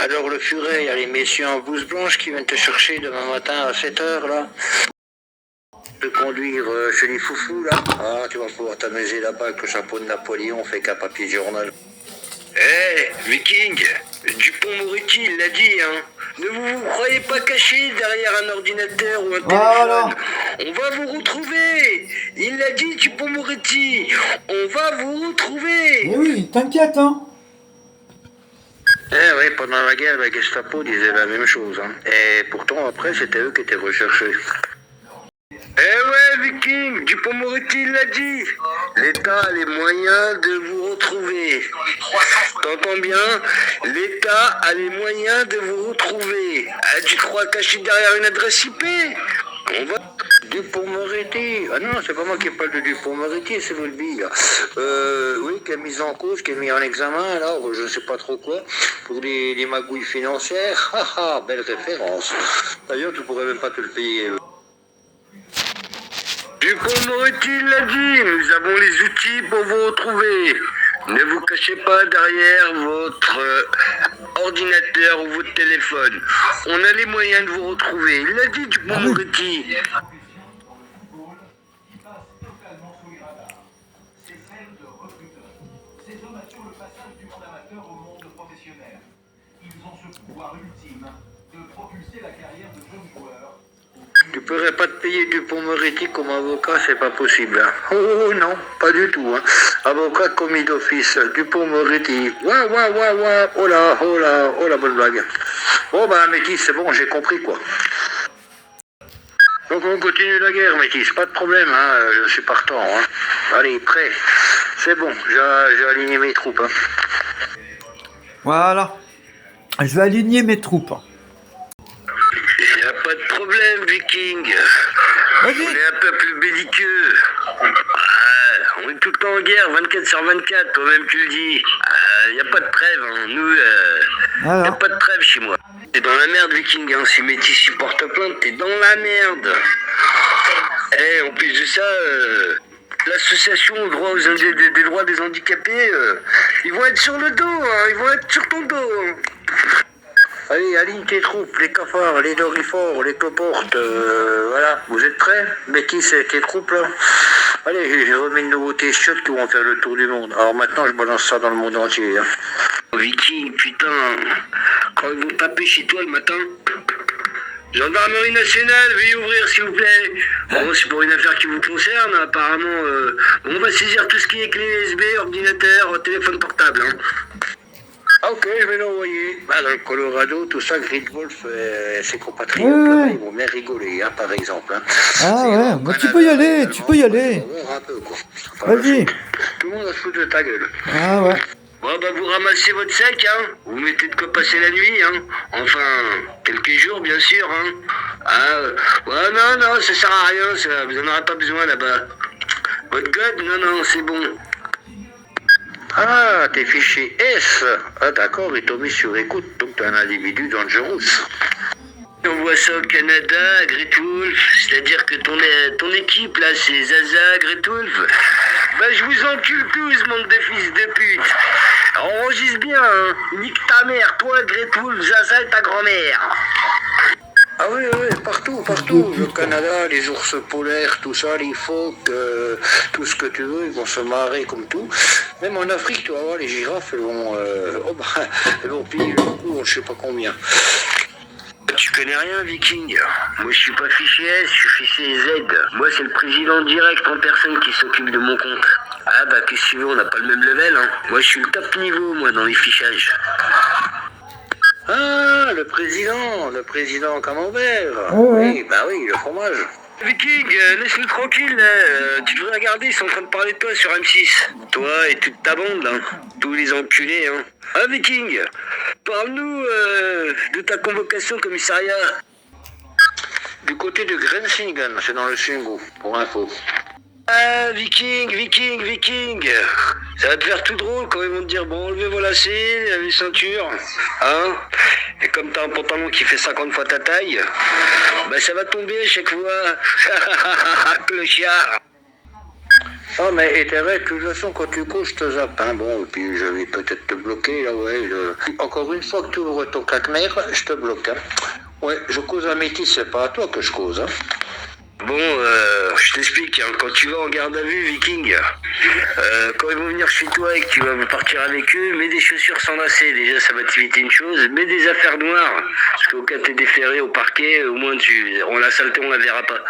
Alors le furet, il y a les messieurs en blouse blanche qui viennent te chercher demain matin à 7h là. Tu peux conduire chez les foufous là. Ah, tu vas pouvoir t'amuser là-bas avec le chapeau de Napoléon fait qu'un papier de journal. Eh, Viking, Dupond-Moretti, il l'a dit, hein. Ne vous croyez pas caché derrière un ordinateur ou un téléphone. Voilà. On va vous retrouver. Il l'a dit, Dupond-Moretti. On va vous retrouver. Eh oui, t'inquiète, hein. Eh oui, pendant la guerre, la Gestapo disait la même chose. Hein. Et pourtant, après, c'était eux qui étaient recherchés. Eh ouais, Viking, Dupond-Moretti l'a dit. L'État a les moyens de vous retrouver. T'entends bien? L'État a les moyens de vous retrouver. Ah, tu crois caché derrière une adresse IP? On va... Dupond-Moretti. Ah non, c'est pas moi qui parle de Dupond-Moretti, c'est votre bille. Oui, qui est mis en cause, qui est mis en examen, alors je sais pas trop quoi, pour les magouilles financières. Haha, belle référence. D'ailleurs, tu pourrais même pas te le payer. Dupond-Moretti l'a dit, nous avons les outils pour vous retrouver. Ne vous cachez pas derrière votre ordinateur ou votre téléphone. On a les moyens de vous retrouver. Il l'a dit, Dupond-Moretti. Tu pourrais pas te payer Dupond-Moretti comme avocat, c'est pas possible. Hein. Oh non, pas du tout. Hein. Avocat commis d'office, Dupond-Moretti. Ouais. Oh la bonne blague. Bon bah Métis, c'est bon, j'ai compris quoi. Donc on continue la guerre, Métis, pas de problème, hein. Je suis partant. Hein. Allez, prêt. C'est bon, j'ai aligné mes troupes. Hein. Voilà. Je vais aligner mes troupes. Y a pas de problème, Viking. Vas-y. On est un peu plus belliqueux. Ah, on est tout le temps en guerre, 24/24, toi-même tu le dis. Y a pas de trêve, hein. Nous, Voilà. y a pas de trêve chez moi. T'es dans la merde, Viking, hein. Si Métis supporte plainte, t'es dans la merde. Et en plus de ça, l'association des droits des handicapés, ils vont être sur le dos, hein. Ils vont être sur ton dos. Hein. Allez, aligne tes troupes, les cafards, les dorifores, les cloportes, voilà. Vous êtes prêts? Métis avec tes troupes, là? Allez, j'ai remis une nouveauté chiottes qui vont faire le tour du monde. Alors maintenant, je balance ça dans le monde entier. Hein. Viking, putain, quand ils vont taper chez toi le matin... Gendarmerie nationale, veuillez ouvrir s'il vous plaît. Bon, c'est pour une affaire qui vous concerne, apparemment. On va saisir tout ce qui est clé USB, ordinateur, téléphone portable. Hein. Ah, ok, je vais l'envoyer. Bah, dans le Colorado, tout ça, Great Wolf et ses compatriotes, Ouais. ils vont bien rigoler, hein, par exemple. Hein. Ah ouais, bah, tu peux y aller, tu peux y aller. Un peu, quoi. Enfin, Vas-y. tout le monde va se foutre de ta gueule. Ah ouais. Bon, bah, vous ramassez votre sac, hein. Vous mettez de quoi passer la nuit, hein. Enfin, quelques jours, bien sûr, hein. Ah, ouais, non, ça sert à rien, ça. Vous en aurez pas besoin, là-bas. Votre god, non, c'est bon. Ah, t'es fiché S. Ah, d'accord, ils t'ont mis sur écoute, donc t'es un individu dangerous. On voit ça au Canada, Great Wolf, c'est-à-dire que ton équipe, là, c'est Zaza, Great Wolf. Bah, je vous encule tous, monde de fils de pute. Enregistre bien, hein. Nique ta mère, toi, Great Wolf, Zaza et ta grand-mère. Ah oui, partout. Le Canada, les ours polaires, tout ça, les phoques, tout ce que tu veux, ils vont se marrer comme tout. Même en Afrique, tu vas voir, les girafes, elles vont piller le coup, je sais pas combien. Tu connais rien, Viking? Moi, je suis pas fiché S, je suis fiché Z. Moi, c'est le président direct en personne qui s'occupe de mon compte. Ah bah, qu'est-ce que tu veux, on n'a pas le même level, hein. Moi, je suis le top niveau, moi, dans les fichages. Ah, le président Camembert. Ouais. Oui, le fromage. Viking, laisse-nous tranquille, tu devrais regarder, ils sont en train de parler de toi sur M6. Toi et toute ta bande, hein. Tous les enculés, hein. Ah, Viking, parle-nous de ta convocation au commissariat. Du côté de Grensingen, c'est dans le Sungo, pour info. Ah, Viking. Ça va te faire tout drôle quand ils vont te dire, bon, enlevez vos lacets, les ceintures, hein. Et comme t'as un pantalon qui fait 50 fois ta taille, bah ça va tomber à chaque fois. Clochard. Ah, mais Ethernet, de toute façon, quand tu couches, je te zappe, hein. Bon, et puis je vais peut-être te bloquer, là, ouais. Encore une fois que tu ouvres ton claque-mer, je te bloque, hein. Ouais, je cause un métis, c'est pas à toi que je cause, hein. Bon, je t'explique, hein, quand tu vas en garde à vue, Viking, quand ils vont venir chez toi et que tu vas partir avec eux, mets des chaussures sans lacets, déjà ça va t'éviter une chose, mets des affaires noires, parce qu'au cas où t'es déféré au parquet, au moins la saleté on la verra pas.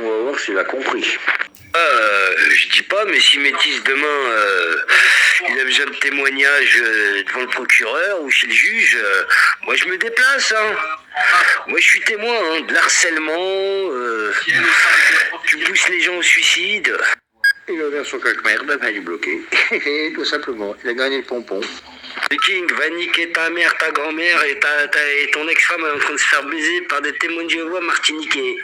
On va voir s'il a compris. Je dis pas, mais si Métis demain il a besoin de témoignages devant le procureur ou chez le juge, moi je me déplace. Hein. Moi je suis témoin hein, de l'harcèlement, tu pousses les gens au suicide. Il a ouvert son claque-mer, ben il est bloqué. Tout simplement, il a gagné le pompon. Viking, va niquer ta mère, ta grand-mère et ton ex-femme est en train de se faire baiser par des témoins de Jéhovah martiniquais.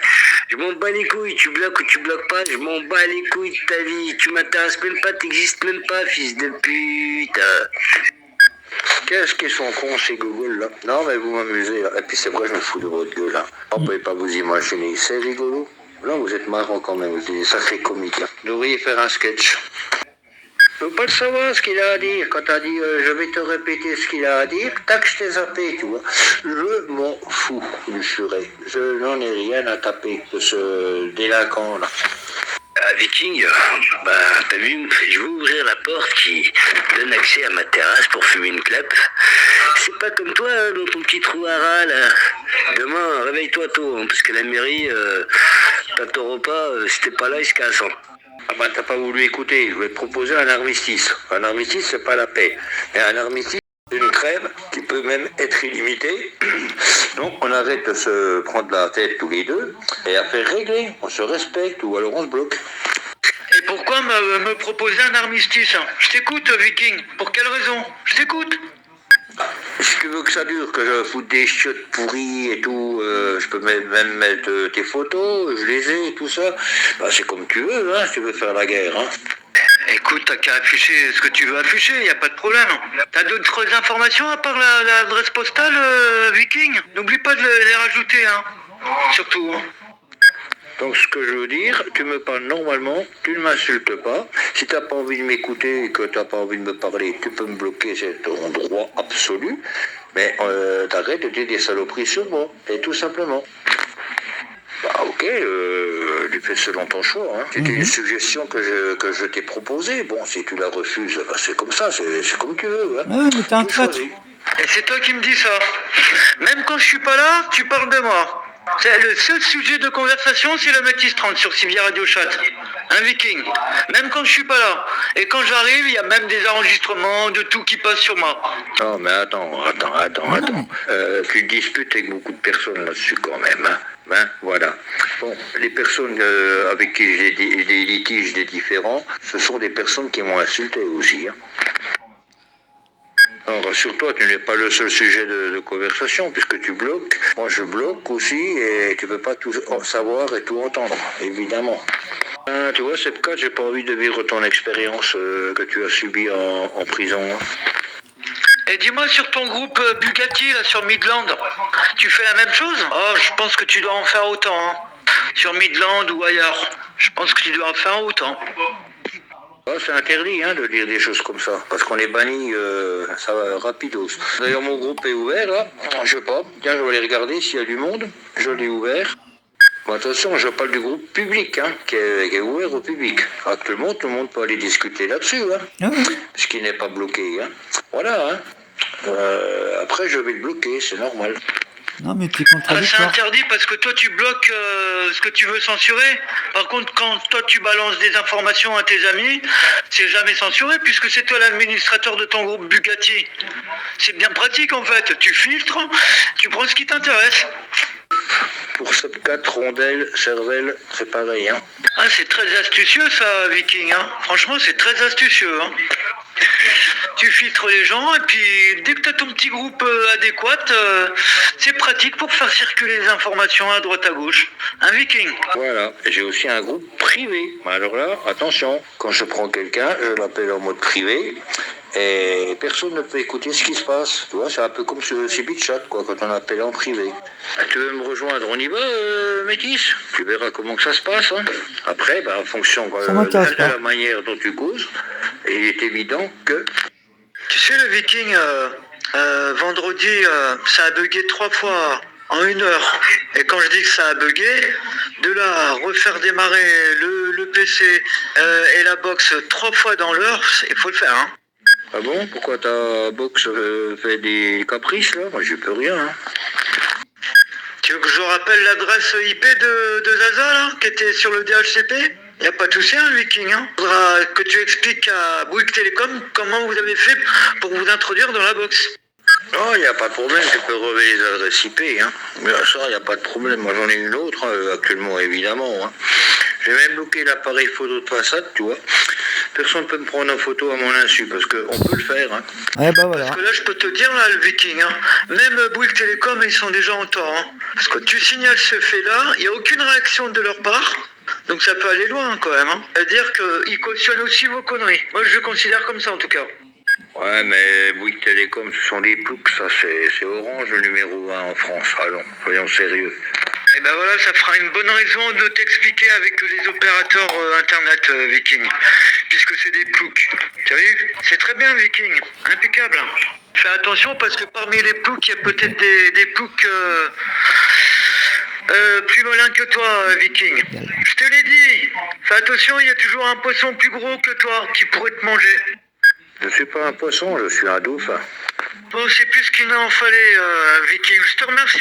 Je m'en bats les couilles, tu bloques ou tu bloques pas, je m'en bats les couilles de ta vie. Tu m'intéresses même pas, t'existes même pas, fils de pute. Qu'est-ce qu'ils sont cons ces gogoles là? Non mais vous m'amusez là. Et puis c'est vrai, je me fous de votre gueule là. On peut pas vous imaginer, c'est rigolo. Là vous êtes marrant quand même, vous êtes sacré comique. Hein. Vous devriez faire un sketch. Je veux pas le savoir ce qu'il a à dire. Quand t'as dit je vais te répéter ce qu'il a à dire, tac, je t'ai zappé, tu vois. Je m'en fous du furet. Je n'en ai rien à taper de ce délinquant là. Viking, t'as vu, je vais ouvrir la porte qui donne accès à ma terrasse pour fumer une clope. C'est pas comme toi, hein, dans ton petit trou à ras, là. Demain, réveille-toi tôt, hein, parce que la mairie, t'as ton repas, si t'es pas là, il se casse. Hein. Ah bah t'as pas voulu écouter, je vais te proposer un armistice. Un armistice, c'est pas la paix. Mais un armistice, c'est une trêve qui peut même être illimitée. Donc on arrête de se prendre la tête tous les deux et à faire régler. On se respecte ou alors on se bloque. Et pourquoi me proposer un armistice? Je t'écoute, Viking. Pour quelle raison? Je t'écoute. Si tu veux que ça dure, que je foute des chiottes pourries et tout, je peux même mettre tes photos, je les ai et tout ça. Bah, c'est comme tu veux, hein, si tu veux faire la guerre. Hein. Écoute, t'as qu'à afficher ce que tu veux afficher, y a pas de problème. T'as d'autres informations à part l'adresse postale, Viking? N'oublie pas de les rajouter, hein. Surtout, hein. Donc ce que je veux dire, tu me parles normalement, tu ne m'insultes pas. Si tu n'as pas envie de m'écouter et que tu n'as pas envie de me parler, tu peux me bloquer, c'est ton droit absolu. Mais t'arrêtes de dire des saloperies sur moi, et tout simplement. Bah ok, tu fais selon ton choix. Hein. C'était une suggestion que je t'ai proposée. Bon, si tu la refuses, bah, c'est comme ça, c'est comme tu veux. Hein. Ah, mais t'es un Tout traître. choisi. Et c'est toi qui me dis ça. Même quand je suis pas là, tu parles de moi. C'est le seul sujet de conversation, c'est le Métis 30 sur Sylvia Radio Chat. Un Viking. Même quand je suis pas là. Et quand j'arrive, il y a même des enregistrements de tout qui passe sur moi. Non, mais attends. Tu disputes avec beaucoup de personnes là-dessus quand même. Hein, voilà. Bon, les personnes avec qui j'ai des litiges, des différends, ce sont des personnes qui m'ont insulté aussi. Hein. Alors, rassure-toi, tu n'es pas le seul sujet de conversation, puisque tu bloques. Moi, je bloque aussi, et tu ne peux pas tout savoir et tout entendre, évidemment. Tu vois, cette cas, j'ai pas envie de vivre ton expérience que tu as subie en prison. Et dis-moi sur ton groupe Bugatti, là, sur Midland, tu fais la même chose? Oh, je pense que tu dois en faire autant, hein. Sur Midland ou ailleurs. Je pense que tu dois en faire autant. Ah, c'est interdit hein, de dire des choses comme ça, parce qu'on est banni, ça va rapidos. D'ailleurs, mon groupe est ouvert, là, je sais pas, tiens, je vais aller regarder s'il y a du monde, je l'ai ouvert. Bon, attention, je parle du groupe public, hein, qui est ouvert au public. Actuellement, tout le monde peut aller discuter là-dessus, hein, ce qui n'est pas bloqué. Hein. Voilà, hein. Après, je vais le bloquer, c'est normal. Non, mais t'es C'est contradictoire. interdit parce que toi tu bloques ce que tu veux censurer. Par contre, quand toi tu balances des informations à tes amis, c'est jamais censuré puisque c'est toi l'administrateur de ton groupe Bugatti. C'est bien pratique en fait. Tu filtres, tu prends ce qui t'intéresse. Pour cette 4 rondelles, cervelle, c'est pareil. Hein. Ah, c'est très astucieux ça, Viking. Hein. Franchement, c'est très astucieux. Hein. Tu filtres les gens et puis dès que tu as ton petit groupe adéquat, c'est pratique pour faire circuler les informations à droite à gauche. Un Viking. Voilà, j'ai aussi un groupe privé. Alors là, attention, quand je prends quelqu'un, je l'appelle en mode privé Et personne ne peut écouter ce qui se passe. Tu vois, c'est un peu comme ce CB-chat, quoi, quand on appelle en privé. Ah, tu veux me rejoindre? On y va, Métis? Tu verras comment que ça se passe. Hein. Après, en fonction Ça m'intéresse de pas. la manière dont tu causes, il est évident que... Tu sais, le Viking, vendredi, ça a bugué 3 fois en 1 heure. Et quand je dis que ça a bugué, de là à refaire démarrer le PC et la box 3 fois dans l'heure, il faut le faire. Hein. Ah bon? Pourquoi ta box fait des caprices, là? Moi, j'y peux rien, hein. Tu veux que je rappelle l'adresse IP de Zaza, là, qui était sur le DHCP? Il n'y a pas de souci, hein, Viking. Hein. Faudra que tu expliques à Bouygues Télécom comment vous avez fait pour vous introduire dans la box. Non, il n'y a pas de problème, tu peux relever les adresses IP, hein. Mais ça, il n'y a pas de problème. Moi, j'en ai une autre, actuellement, évidemment, hein. J'ai même bloqué l'appareil photo de façade, tu vois. Personne ne peut me prendre en photo à mon insu, parce qu'on peut le faire, hein. Eh ben voilà. Parce que là, je peux te dire, là, le Viking, hein, même Bouygues Télécom, ils sont déjà en tort. Hein. Parce que tu signales ce fait-là, il n'y a aucune réaction de leur part. Donc ça peut aller loin, quand même. Hein. C'est-à-dire qu'ils cautionnent aussi vos conneries. Moi, je le considère comme ça, en tout cas. Ouais, mais Bouygues Télécom, ce sont des ploucs, ça, c'est Orange, le numéro 1 en France. Allons, soyons sérieux. Et ben voilà, ça fera une bonne raison de t'expliquer avec les opérateurs internet, Viking. Puisque c'est des ploucs. Tu as vu? C'est très bien, Viking. Impeccable. Fais attention parce que parmi les ploucs, il y a peut-être des ploucs plus malins que toi, Viking. Je te l'ai dit. Fais attention, il y a toujours un poisson plus gros que toi qui pourrait te manger. Je suis pas un poisson, je suis un dauphin. Bon, c'est plus ce qu'il en fallait, Viking. Je te remercie.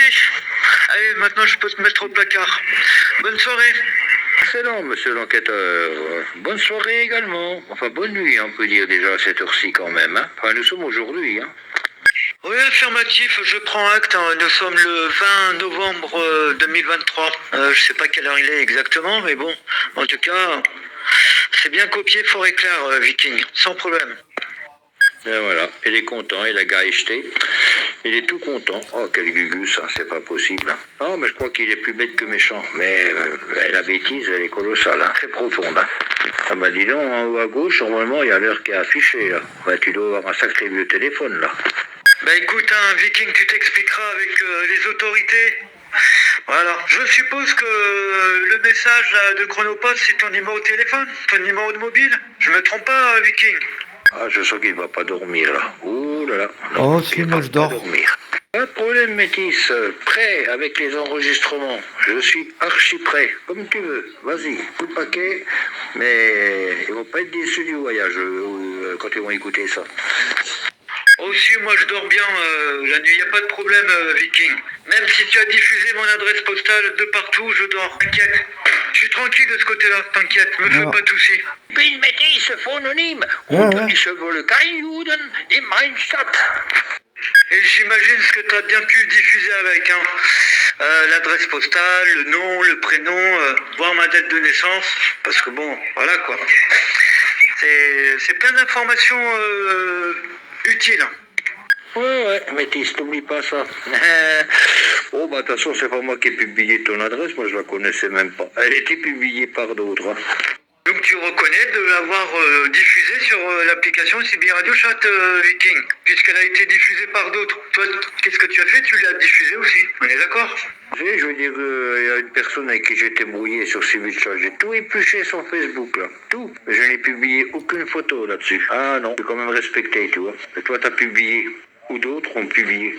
Allez, maintenant je peux te mettre au placard. Bonne soirée. Excellent, monsieur l'enquêteur. Bonne soirée également. Enfin, bonne nuit, on peut dire déjà à cette heure-ci quand même. Hein. Enfin, nous sommes aujourd'hui. Hein. Oui, affirmatif, je prends acte. Hein. Nous sommes le 20 novembre 2023. Je sais pas quelle heure il est exactement, mais bon, en tout cas, c'est bien copié Forêt Claire, Viking, sans problème. Et voilà, il est content, il a gaïcheté. Il est tout content. Oh, quel gugu, ça, c'est pas possible. Non, mais je crois qu'il est plus bête que méchant. Mais la bêtise, elle est colossale, hein, très profonde. Hein. Ah bah dis donc, en haut à gauche, normalement, il y a l'heure qui est affichée, là. Bah, tu dois avoir un sacré vieux téléphone, là. Bah écoute, hein, Viking, tu t'expliqueras avec les autorités. Voilà. Je suppose que le message là, de Chronopost, c'est ton numéro de téléphone, ton numéro de mobile. Je me trompe pas, Viking. Ah, je sens qu'il ne va pas dormir, là. Ouh là là. Oh, si, il moi va je pas dors. dormir. Pas de problème, Métis. Prêt avec les enregistrements. Je suis archi prêt. Comme tu veux. Vas-y, tout le paquet. Mais ils vont pas être déçus du voyage quand ils vont écouter ça. Aussi, moi je dors bien la nuit, y a pas de problème, Viking. Même si tu as diffusé mon adresse postale de partout, je dors. T'inquiète. Je suis tranquille de ce côté-là, t'inquiète, me fais Ah. pas de soucis. Bin Métis, phononyme. Ouais, Und ouais. ich will kein Juden in mein Stadt. Et j'imagine ce que tu as bien pu diffuser avec, hein. L'adresse postale, le nom, le prénom, voire ma date de naissance. Parce que bon, voilà quoi. C'est plein d'informations utiles. Ouais, Métis, n'oublie pas ça. Oh, bah, de toute façon, c'est pas moi qui ai publié ton adresse, moi je la connaissais même pas. Elle était publiée par d'autres. Hein. Donc tu reconnais de l'avoir diffusée sur l'application CB Radio Chat, Viking, puisqu'elle a été diffusée par d'autres. Toi, qu'est-ce que tu as fait? Tu l'as diffusée aussi. On est d'accord? Tu sais, je veux dire, il y a une personne avec qui j'étais brouillé sur Civil-Chat. J'ai tout épluché sur Facebook, là. Tout. Mais je n'ai publié aucune photo là-dessus. Ah non, j'ai quand même respecté, tu vois. Et toi, t'as publié. Ou d'autres ont publié.